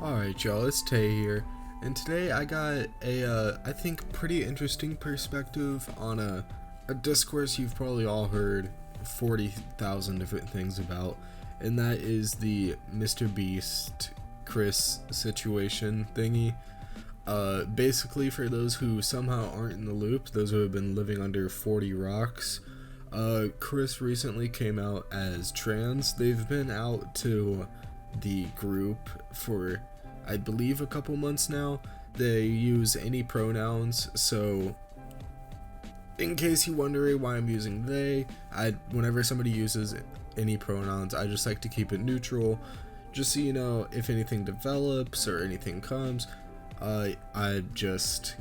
Alright y'all, it's Tay here, and today I got a, I think pretty interesting perspective on a discourse you've probably all heard 40,000 different things about, and that is the Mr. Beast Chris situation thingy. Basically, for those who somehow aren't in the loop, those who have been living under 40 rocks, Chris recently came out as trans. They've been out to the group for, I believe, a couple months now. They use any pronouns, so in case you're wondering why I'm using they, whenever somebody uses any pronouns, I just like to keep it neutral, just so you know if anything develops or anything comes. I just,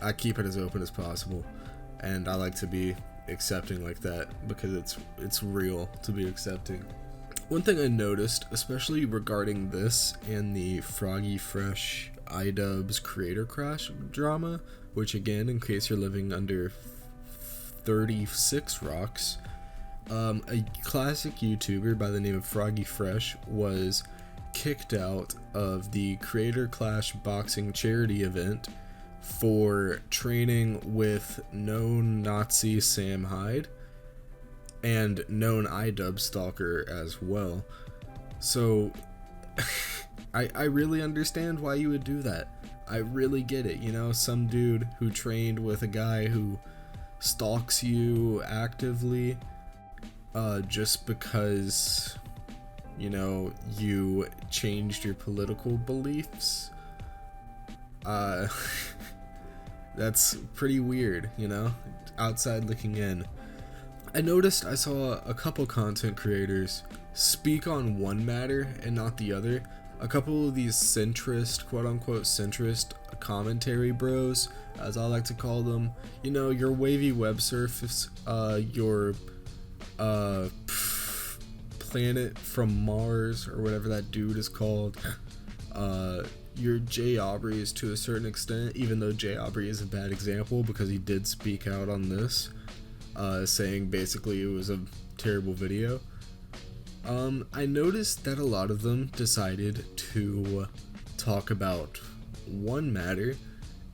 I keep it as open as possible, and I like to be accepting like that because it's real to be accepting. One thing I noticed, especially regarding this and the Froggy Fresh iDubbbz creator crash drama, which again, in case you're living under 36 rocks, a classic YouTuber by the name of Froggy Fresh was kicked out of the Creator Clash boxing charity event for training with known Nazi Sam Hyde and known iDubbbz stalker as well. So I really understand why you would do that. I really get it. Some dude who trained with a guy who stalks you actively just because you changed your political beliefs. That's pretty weird, outside looking in. I noticed I saw a couple content creators speak on one matter and not the other. A couple of these centrist, quote-unquote centrist commentary bros, as I like to call them. Your wavy web surfs, your Planet from Mars, or whatever that dude is called. Your Jay Aubrey's to a certain extent, even though Jay Aubrey is a bad example because he did speak out on this, saying basically it was a terrible video. I noticed that a lot of them decided to talk about one matter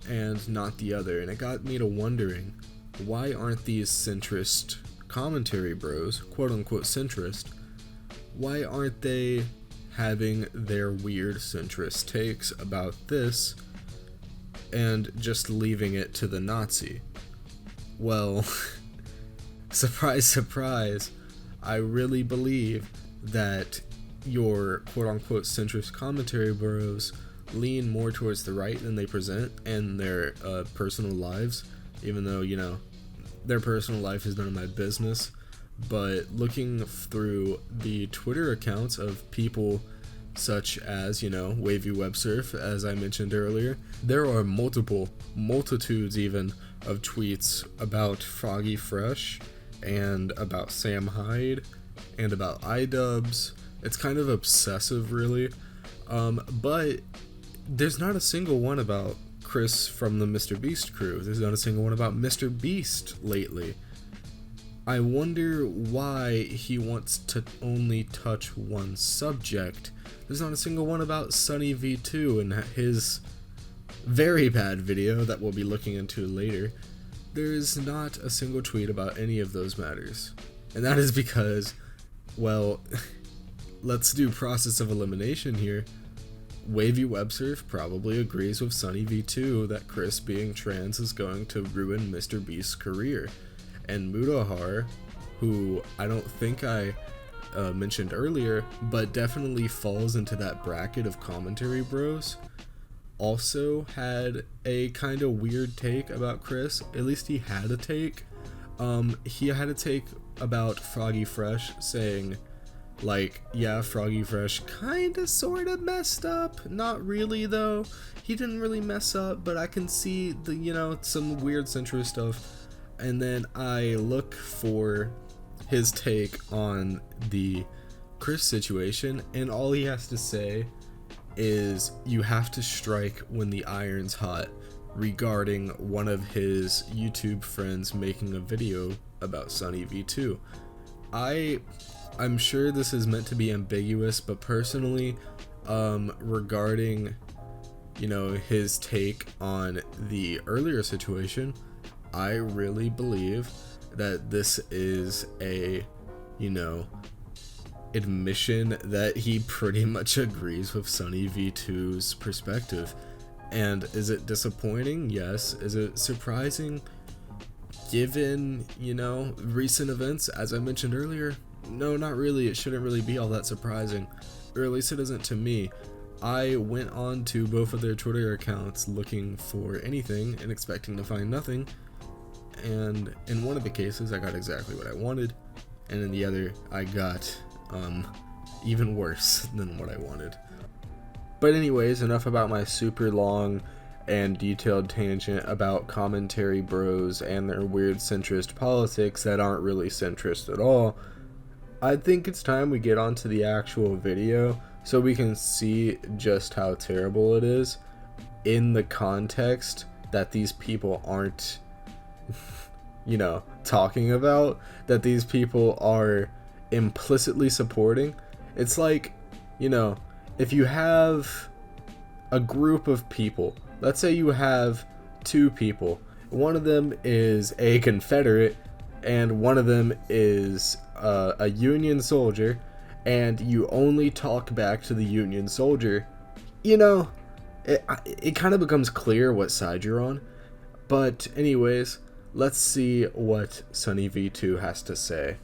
and not the other, and it got me to wondering, why aren't these centrist commentary bros, quote-unquote centrist, why aren't they having their weird centrist takes about this and just leaving it to the Nazi? Well, surprise, surprise, I really believe that your quote-unquote centrist commentary bros lean more towards the right than they present in their personal lives, even though, their personal life is none of my business. But looking through the Twitter accounts of people such as, Wavy Web Surf, as I mentioned earlier, there are multitudes even of tweets about Froggy Fresh and about Sam Hyde and about iDubbbz. It's kind of obsessive, really. But there's not a single one about Chris from the Mr. Beast crew. There's not a single one about Mr. Beast lately. I wonder why he wants to only touch one subject. There's not a single one about SunnyV2 and his very bad video that we'll be looking into later. There is not a single tweet about any of those matters. And that is because, well, let's do process of elimination here. Wavy Websurf probably agrees with SunnyV2 that Chris being trans is going to ruin Mr. Beast's career. And Mudahar, who I don't think I mentioned earlier, but definitely falls into that bracket of commentary bros, also had a kind of weird take about Chris. At least he had a take. He had a take about Froggy Fresh, saying, yeah, Froggy Fresh kinda sorta messed up. Not really, though. He didn't really mess up, but I can see some weird centrist stuff. And then I look for his take on the Chris situation, and all he has to say is you have to strike when the iron's hot, regarding one of his YouTube friends making a video about SunnyV2. I'm sure this is meant to be ambiguous, but personally, regarding, you know, his take on the earlier situation, I really believe that this is a, you know, admission that he pretty much agrees with SunnyV2's perspective. And is it disappointing? Yes. Is it surprising given, you know, recent events? As I mentioned earlier, no, not really. It shouldn't really be all that surprising, or at least it isn't to me. I went on to both of their Twitter accounts looking for anything and expecting to find nothing, and in one of the cases I got exactly what I wanted, and in the other I got even worse than what I wanted. But anyways, enough about my super long and detailed tangent about commentary bros and their weird centrist politics that aren't really centrist at all. I think it's time we get onto the actual video so we can see just how terrible it is in the context that these people aren't, you know, talking about, that these people are implicitly supporting. It's like, you know, if you have a group of people, let's say you have two people, one of them is a Confederate and one of them is a Union soldier, and you only talk back to the Union soldier, you know, it kind of becomes clear what side you're on. But anyways, let's see what SunnyV2 has to say.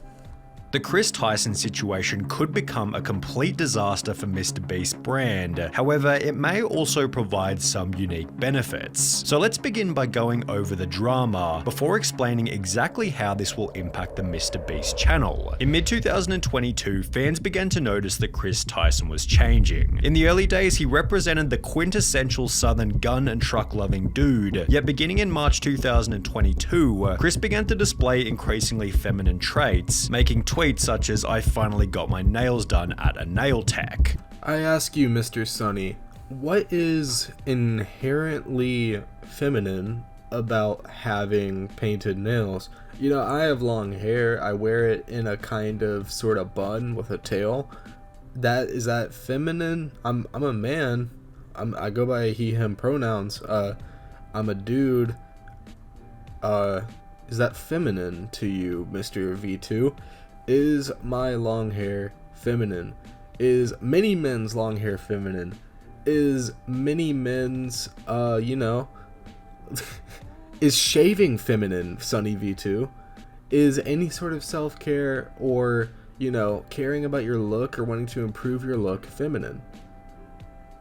The Chris Tyson situation could become a complete disaster for MrBeast's brand. However, it may also provide some unique benefits. So let's begin by going over the drama before explaining exactly how this will impact the MrBeast channel. In mid-2022, fans began to notice that Chris Tyson was changing. In the early days, he represented the quintessential southern gun and truck loving dude. Yet beginning in March 2022, Chris began to display increasingly feminine traits, making tweets such as "I finally got my nails done at a nail tech." I ask you, Mr. Sunny, what is inherently feminine about having painted nails? You know, I have long hair. I wear it in a kind of sort of bun with a tail. Is that feminine? I'm a man. I go by he, him pronouns. I'm a dude. Is that feminine to you, Mr. V2? Is my long hair feminine? Is many men's long hair feminine? Is many men's, you know, is shaving feminine, SunnyV2? Is any sort of self-care or, you know, caring about your look or wanting to improve your look feminine?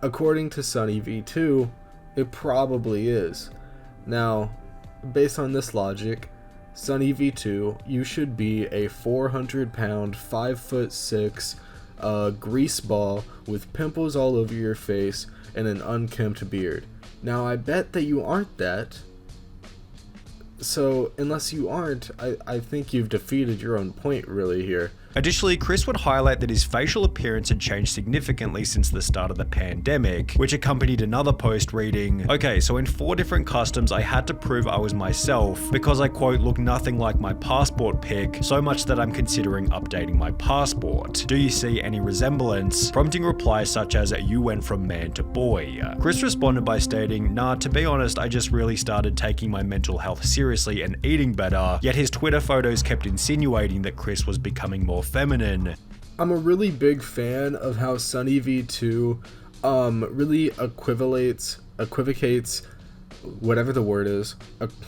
According to SunnyV2, it probably is. Now, based on this logic, SunnyV2, you should be a 400-pound, 5'6", grease ball with pimples all over your face and an unkempt beard. Now, I bet that you aren't that. So, unless you aren't, I think you've defeated your own point really here. Additionally, Chris would highlight that his facial appearance had changed significantly since the start of the pandemic, which accompanied another post reading, "Okay, so in 4 different customs I had to prove I was myself because I quote look nothing like my passport pic, so much that I'm considering updating my passport. Do you see any resemblance?" Prompting replies such as, "You went from man to boy." Chris responded by stating, "Nah, to be honest, I just really started taking my mental health seriously and eating better," yet his Twitter photos kept insinuating that Chris was becoming more feminine. I'm a really big fan of how SunnyV2 really equivocates, whatever the word is,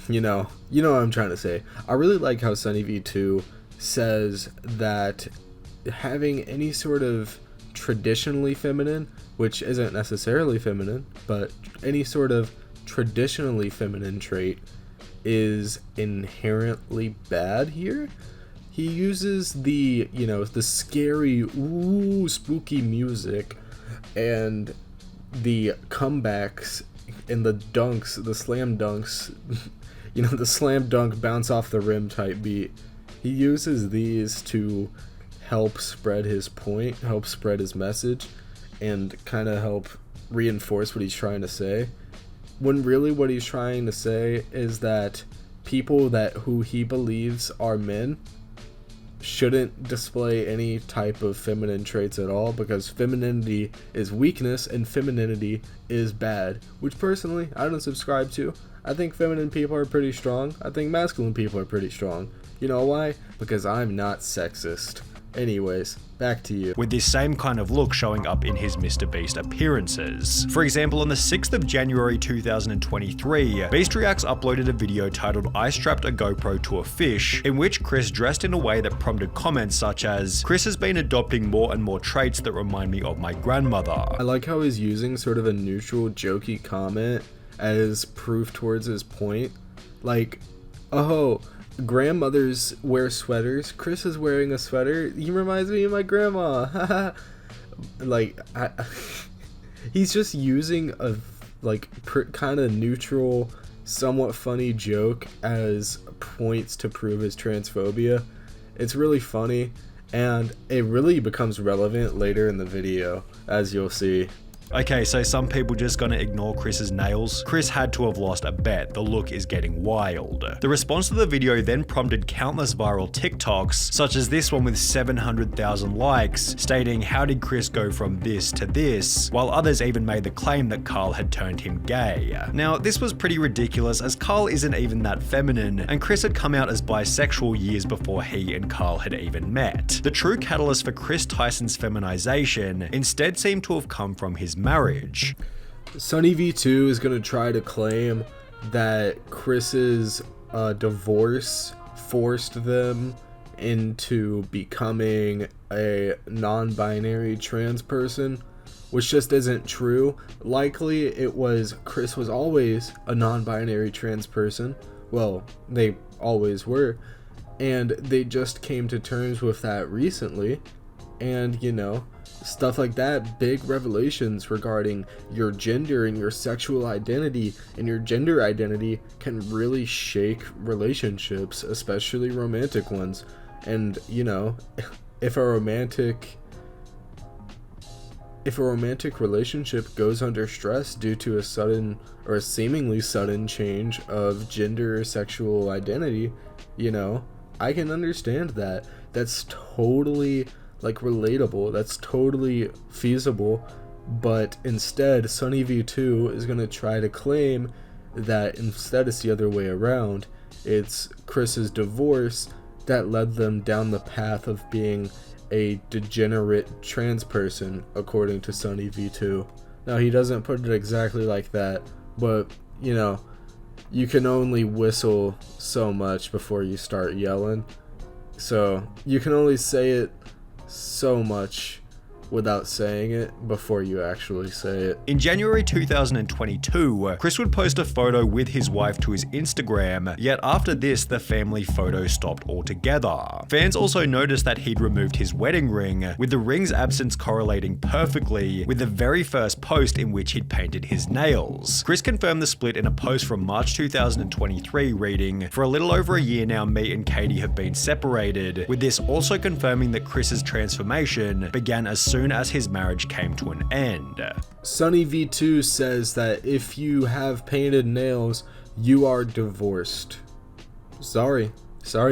you know what I'm trying to say. I really like how SunnyV2 says that having any sort of traditionally feminine, which isn't necessarily feminine, but any sort of traditionally feminine trait is inherently bad here. He uses the, you know, the scary, ooh, spooky music and the comebacks and the dunks, the slam dunks, you know, the slam dunk bounce off the rim type beat. He uses these to help spread his point, help spread his message, and kind of help reinforce what he's trying to say. When really what he's trying to say is that people who he believes are men shouldn't display any type of feminine traits at all, because femininity is weakness and femininity is bad, which personally I don't subscribe to. I think feminine people are pretty strong. I think masculine people are pretty strong. You know why? Because I'm not sexist. Anyways, back to you. With this same kind of look showing up in his Mr. Beast appearances. For example, on the 6th of January 2023, Beast Reacts uploaded a video titled "I strapped a GoPro to a fish," in which Chris dressed in a way that prompted comments such as, "Chris has been adopting more and more traits that remind me of my grandmother." I like how he's using sort of a neutral, jokey comment as proof towards his point. Like, oh, grandmothers wear sweaters. Chris is wearing a sweater. He reminds me of my grandma. Like, he's just using a kind of neutral, somewhat funny joke as points to prove his transphobia. It's really funny, and it really becomes relevant later in the video, as you'll see. Okay, so some people just gonna ignore Chris's nails? Chris had to have lost a bet. The look is getting wild. The response to the video then prompted countless viral TikToks, such as this one with 700,000 likes, stating how did Chris go from this to this, while others even made the claim that Carl had turned him gay. Now, this was pretty ridiculous, as Carl isn't even that feminine, and Chris had come out as bisexual years before he and Carl had even met. The true catalyst for Chris Tyson's feminization instead seemed to have come from his marriage. SunnyV2 is going to try to claim that Chris's divorce forced them into becoming a non-binary trans person, which just isn't true. Likely it was Chris was always a non-binary trans person. Well, they always were, and they just came to terms with that recently. And, you know, stuff like that, big revelations regarding your gender and your sexual identity and your gender identity can really shake relationships, especially romantic ones. And, you know, if a romantic relationship goes under stress due to a sudden or a seemingly sudden change of gender or sexual identity, you know, I can understand that. That's totally relatable, that's totally feasible. But instead, SunnyV2 is going to try to claim that instead it's the other way around. It's Chris's divorce that led them down the path of being a degenerate trans person, according to SunnyV2. Now, he doesn't put it exactly like that, but, you know, you can only whistle so much before you start yelling. So, you can only say it so much without saying it before you actually say it. In January 2022, Chris would post a photo with his wife to his Instagram, yet after this, the family photo stopped altogether. Fans also noticed that he'd removed his wedding ring, with the ring's absence correlating perfectly with the very first post in which he'd painted his nails. Chris confirmed the split in a post from March 2023 reading, "For a little over a year now, me and Katie have been separated," with this also confirming that Chris's transformation began as soon as his marriage came to an end. SunnyV2 says that if you have painted nails, you are divorced. Sorry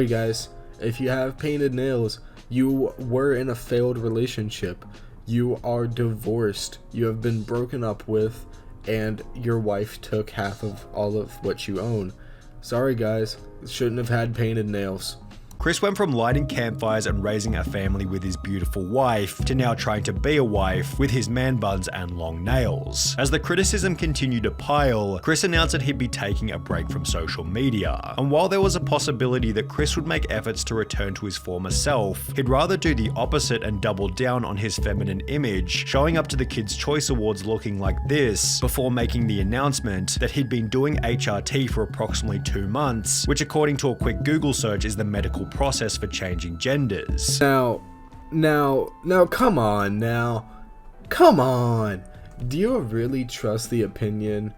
guys. If you have painted nails, you were in a failed relationship. You are divorced. You have been broken up with, and your wife took half of all of what you own. Sorry guys. Shouldn't have had painted nails. Chris went from lighting campfires and raising a family with his beautiful wife to now trying to be a wife with his man buns and long nails. As the criticism continued to pile, Chris announced that he'd be taking a break from social media. And while there was a possibility that Chris would make efforts to return to his former self, he'd rather do the opposite and double down on his feminine image, showing up to the Kids' Choice Awards looking like this, before making the announcement that he'd been doing HRT for approximately 2 months, which according to a quick Google search is the medical process for changing genders. Now, come on. Do you really trust the opinion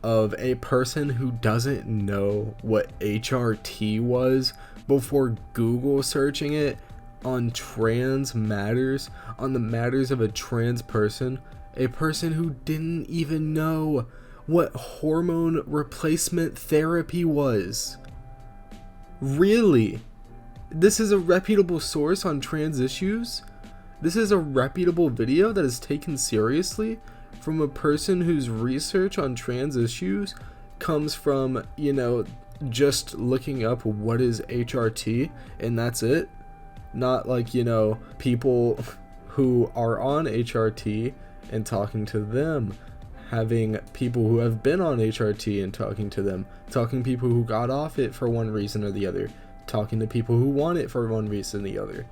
of a person who doesn't know what HRT was before Google searching it on trans matters, on the matters of a trans person? A person who didn't even know what hormone replacement therapy was. Really? This is a reputable source on trans issues. This is a reputable video that is taken seriously from a person whose research on trans issues comes from, just looking up what is HRT and that's it. Not like, people who are on HRT and talking to them, having people who have been on HRT and talking to them, talking to people who got off it for one reason or the other, talking to people who want it for one reason or the other.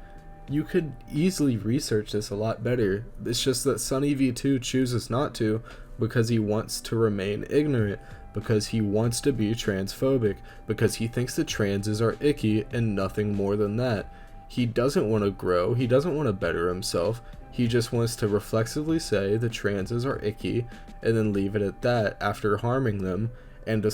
You could easily research this a lot better. It's just that SunnyV2 chooses not to because he wants to remain ignorant, because he wants to be transphobic, because he thinks the transes are icky and nothing more than that. He doesn't want to grow, he doesn't want to better himself, he just wants to reflexively say the transes are icky and then leave it at that after harming them and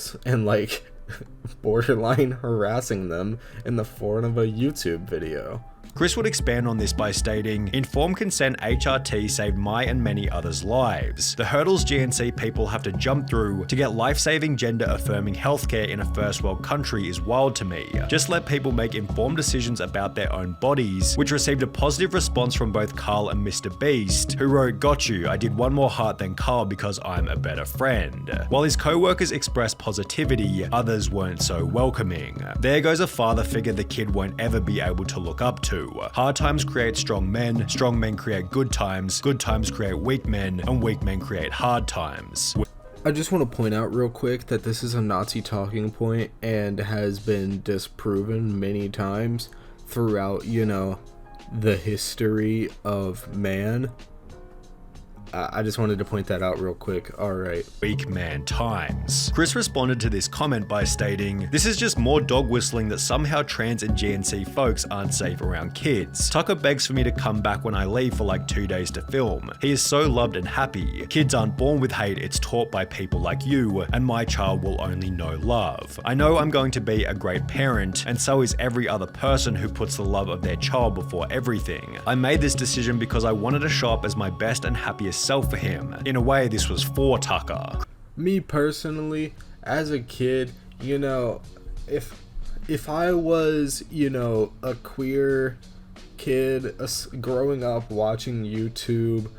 borderline harassing them in the form of a YouTube video. Chris would expand on this by stating, "Informed consent HRT saved my and many others' lives. The hurdles GNC people have to jump through to get life-saving gender-affirming healthcare in a first world country is wild to me. Just let people make informed decisions about their own bodies," which received a positive response from both Carl and Mr. Beast, who wrote, "Got you, I did one more heart than Carl because I'm a better friend." While his co-workers expressed positivity, others weren't so welcoming. There goes a father figure the kid won't ever be able to look up to. Hard times create strong men create good times create weak men, and weak men create hard times. I just want to point out real quick that this is a Nazi talking point and has been disproven many times throughout, the history of man. I just wanted to point that out real quick. Alright. Weak man times. Chris responded to this comment by stating, "This is just more dog whistling that somehow trans and GNC folks aren't safe around kids. Tucker begs for me to come back when I leave for like 2 days to film. He is so loved and happy. Kids aren't born with hate, it's taught by people like you, and my child will only know love. I know I'm going to be a great parent, and so is every other person who puts the love of their child before everything. I made this decision because I wanted to show up as my best and happiest self for him. In a way, this was for Tucker." Me personally, as a kid, if I was, a queer kid growing up watching YouTube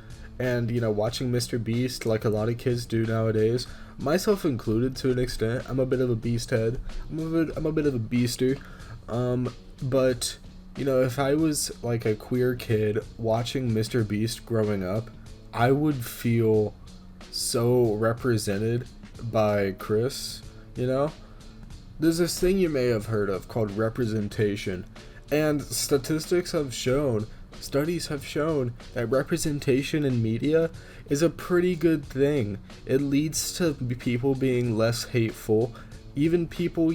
and, watching Mr. Beast like a lot of kids do nowadays, myself included to an extent, I'm a bit of a beast head. I'm a bit of a beaster. But, if I was like a queer kid watching Mr. Beast growing up, I would feel so represented by Chris, There's this thing you may have heard of called representation, and studies have shown that representation in media is a pretty good thing. It leads to people being less hateful, even people,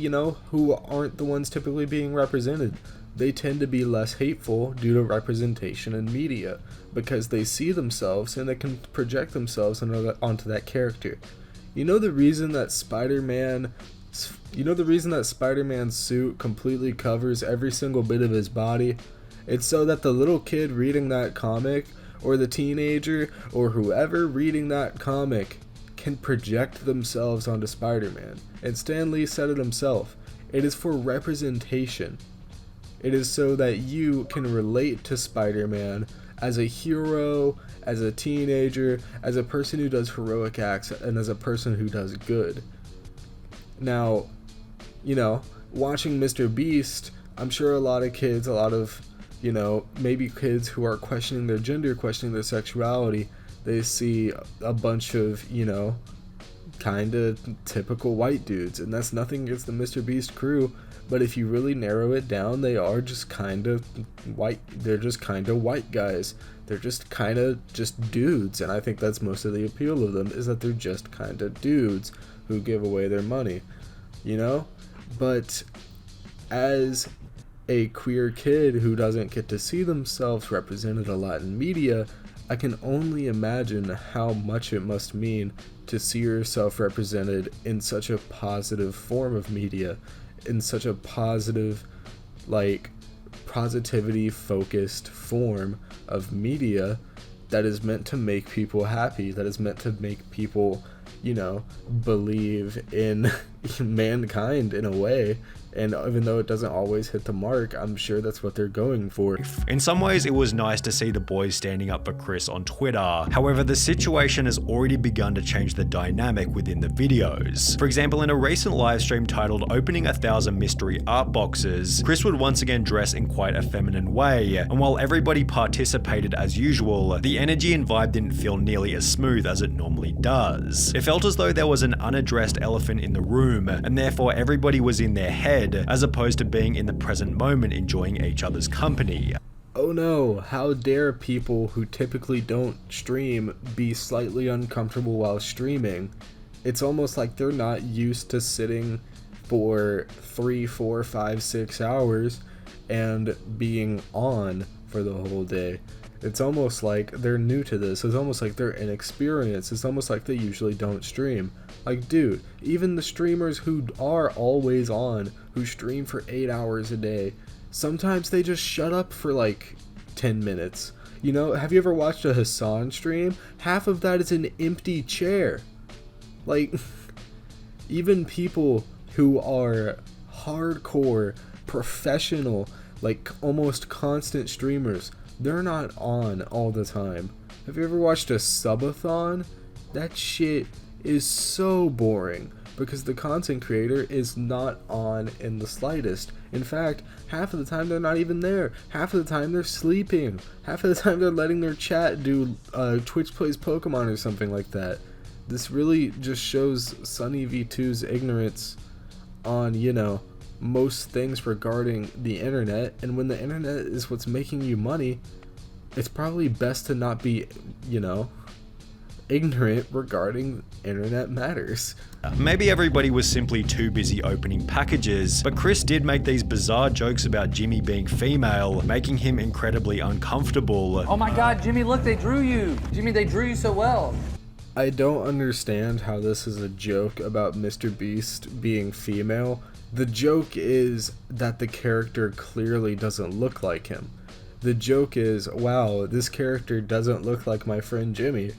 who aren't the ones typically being represented. They tend to be less hateful due to representation in media because they see themselves and they can project themselves onto that character. The reason that Spider-Man's suit completely covers every single bit of his body? It's so that the little kid reading that comic, or the teenager, or whoever reading that comic can project themselves onto Spider-Man. And Stan Lee said it himself. It is for representation. It is so that you can relate to Spider-Man as a hero, as a teenager, as a person who does heroic acts, and as a person who does good. Now, watching Mr. Beast, I'm sure a lot of kids, maybe kids who are questioning their gender, questioning their sexuality, they see a bunch of, kind of typical white dudes, and that's nothing against the Mr. Beast crew. But if you really narrow it down, they are just kind of white. They're just kind of white guys. They're just kind of just dudes. And I think that's most of the appeal of them, is that they're just kind of dudes who give away their money, But as a queer kid who doesn't get to see themselves represented a lot in media, I can only imagine how much it must mean to see yourself represented in such a positive form of media, in such a positive, positivity focused form of media that is meant to make people happy, that is meant to make people, believe in mankind in a way. And even though it doesn't always hit the mark, I'm sure that's what they're going for. In some ways, it was nice to see the boys standing up for Chris on Twitter. However, the situation has already begun to change the dynamic within the videos. For example, in a recent livestream titled Opening 1,000 Mystery Art Boxes, Chris would once again dress in quite a feminine way, and while everybody participated as usual, the energy and vibe didn't feel nearly as smooth as it normally does. It felt as though there was an unaddressed elephant in the room, and therefore everybody was in their head, as opposed to being in the present moment enjoying each other's company. Oh no, how dare people who typically don't stream be slightly uncomfortable while streaming. It's almost like they're not used to sitting for 3, 4, 5, 6 hours and being on for the whole day. It's almost like they're new to this. It's almost like they're inexperienced. It's almost like they usually don't stream. Like, dude, even the streamers who are always on, who stream for 8 hours a day, sometimes they just shut up for like 10 minutes. You know, have you ever watched a Hassan stream? Half of that is an empty chair. Like, even people who are hardcore, professional, like almost constant streamers, they're not on all the time. Have you ever watched a subathon? That shit is so boring because the content creator is not on in the slightest. In fact, half of the time they're not even there. Half of the time they're sleeping. Half of the time they're letting their chat do Twitch Plays Pokemon or something like that. This really just shows SunnyV2's ignorance on, you know, most things regarding the internet. And when the internet is what's making you money, it's probably best to not be, you know, ignorant regarding internet matters. Maybe everybody was simply too busy opening packages, but Chris did make these bizarre jokes about Jimmy being female, making him incredibly uncomfortable. Oh my god, Jimmy, look, they drew you. Jimmy, they drew you so well. I don't understand how this is a joke about Mr. Beast being female. The joke is that the character clearly doesn't look like him. The joke is, wow, this character doesn't look like my friend Jimmy.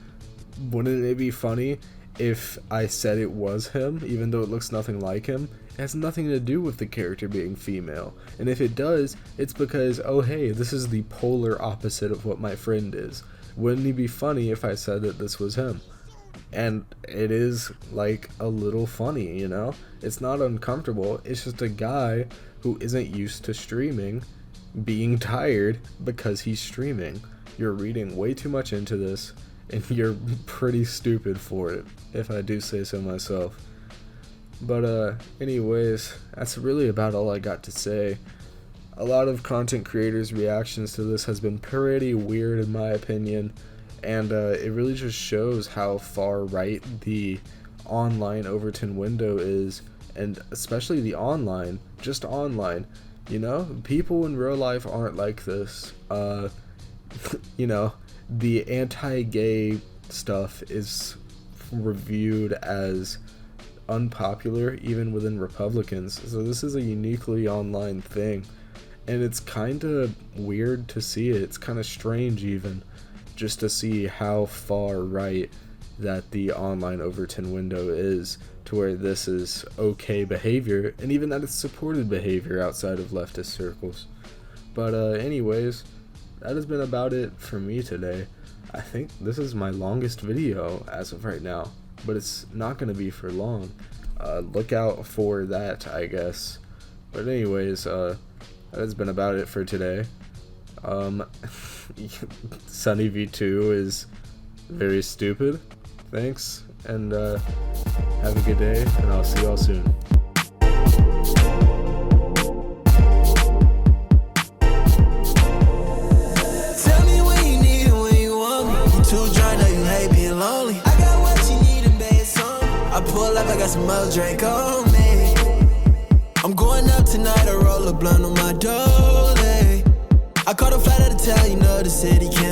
Wouldn't it be funny if I said it was him, even though it looks nothing like him? It has nothing to do with the character being female. And if it does, it's because, oh hey, this is the polar opposite of what my friend is. Wouldn't it be funny if I said that this was him? And it is, like, a little funny, you know? It's not uncomfortable, it's just a guy who isn't used to streaming being tired because he's streaming. You're reading way too much into this, and you're pretty stupid for it, if I do say so myself. But anyways, that's really about all I got to say. A lot of content creators' reactions to this has been pretty weird in my opinion, and it really just shows how far right the online Overton window is, and especially the online, just online. You know, people in real life aren't like this. You know, the anti-gay stuff is reviewed as unpopular even within Republicans, so this is a uniquely online thing, and it's kind of weird to see it. It's kind of strange even, just to see how far right that the online Overton window is, to where this is okay behavior, and even that it's supported behavior outside of leftist circles. But anyways, that has been about it for me today. I think this is my longest video as of right now, but it's not going to be for long. Look out for that, I guess. But anyways, that has been about it for today. SunnyV2 is very stupid. Thanks, and have a good day, and I'll see y'all soon. Pull up, I got some more drink on me. I'm going up tonight, I roll a blunt on my dolly. I caught a flight out of town, you know the city can't